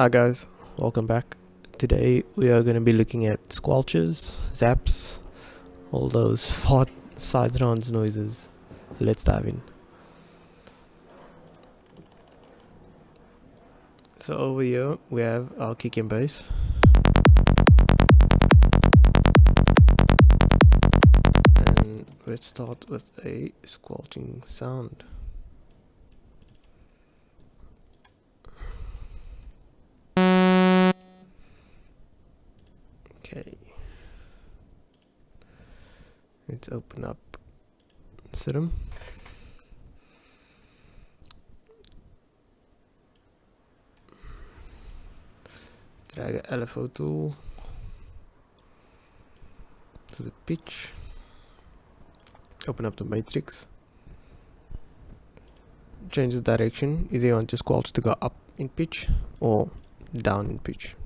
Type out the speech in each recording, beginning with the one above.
Hi guys, welcome back. Today we are going to be looking at squelches, zaps, all those fart Psytrance noises. So let's dive in. So over here we have our kick and bass. And let's start with a squelching sound. Okay, let's open up serum. Drag a LFO tool to the pitch. Open up the matrix. Change the direction. Either you want your squelch to go up in pitch or down in pitch.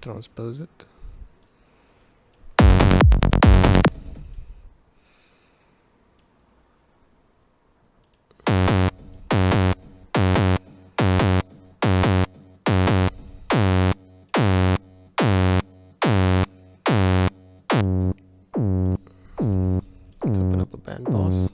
Transpose it. Open up a band pass.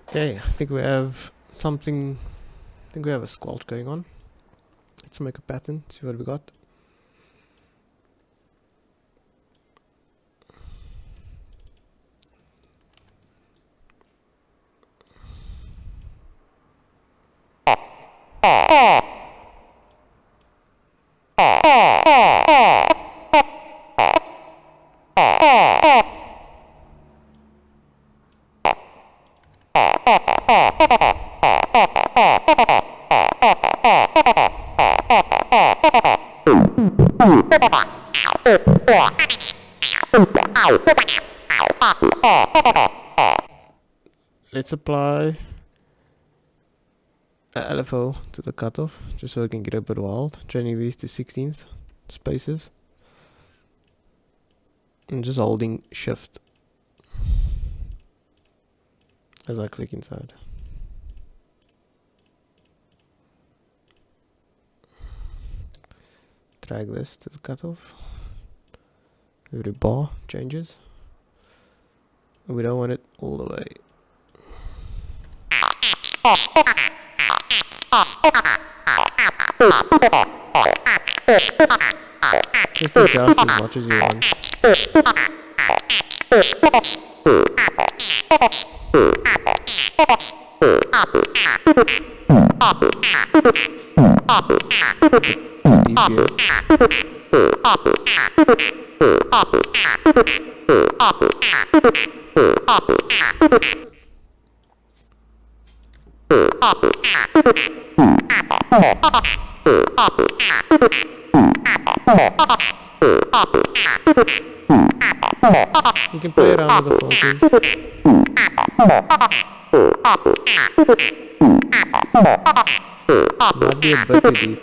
Okay, I think we have something. I think we have a squelch going on. Let's make a pattern, see what we got. Let's apply a LFO to the cutoff just so we can get a bit wild, changing these to 16th spaces and just holding shift as I click inside. Drag this to the cutoff. Every bar changes. We don't want it all the way. Just adjust as much as you want. Too deep here. You can play around with the focus. Might be a bit too deep.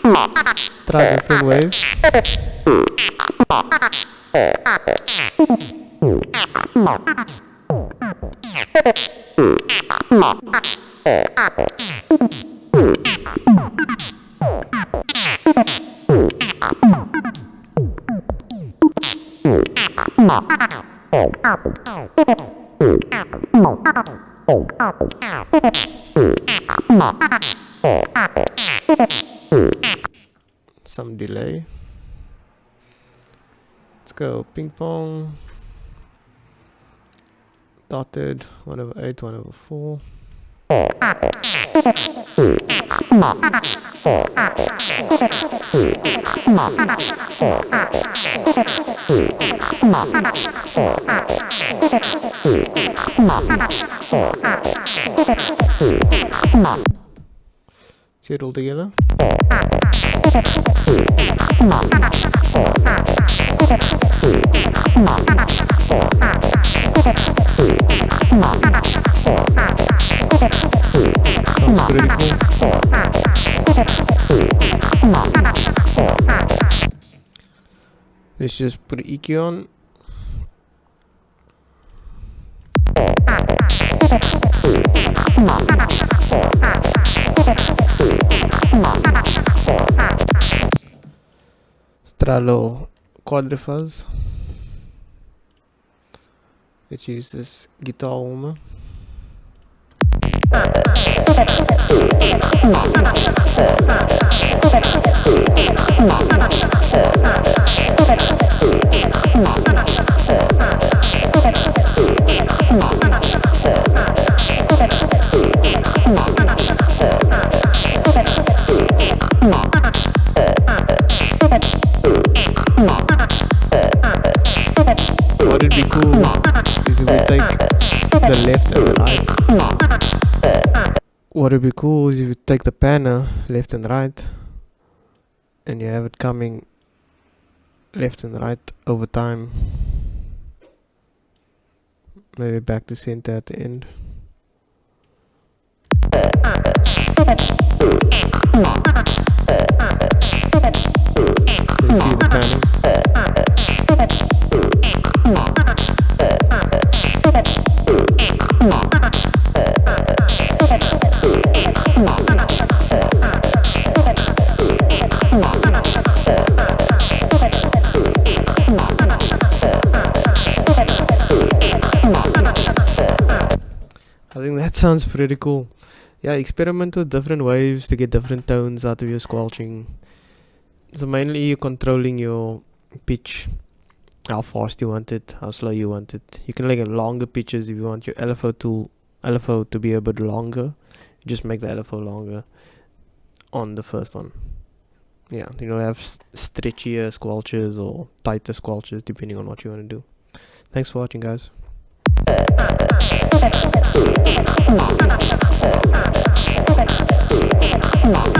Let's try different waves. Some delay. Let's go ping pong. Dotted 1/8, 1/4. See it all together. Sounds pretty cool. Let's just put an EQ on. Let's try a little quadrifuzz. Let's use this guitar warmer. What would be cool is if we take the left and the right. What would be cool is if you take the panner left and right, and you have it coming left and right over time. Maybe back to center at the end. You see the panning. I think that sounds pretty cool. Yeah, experiment with different waves to get different tones out of your squelching. So mainly you're controlling your pitch, how fast you want it, how slow you want it. You can make longer pitches if you want your LFO to be a bit longer. Just make the LFO longer on the first one. Yeah, you'll have stretchier squelches or tighter squelches depending on what you want to do. Thanks for watching, guys. Come on.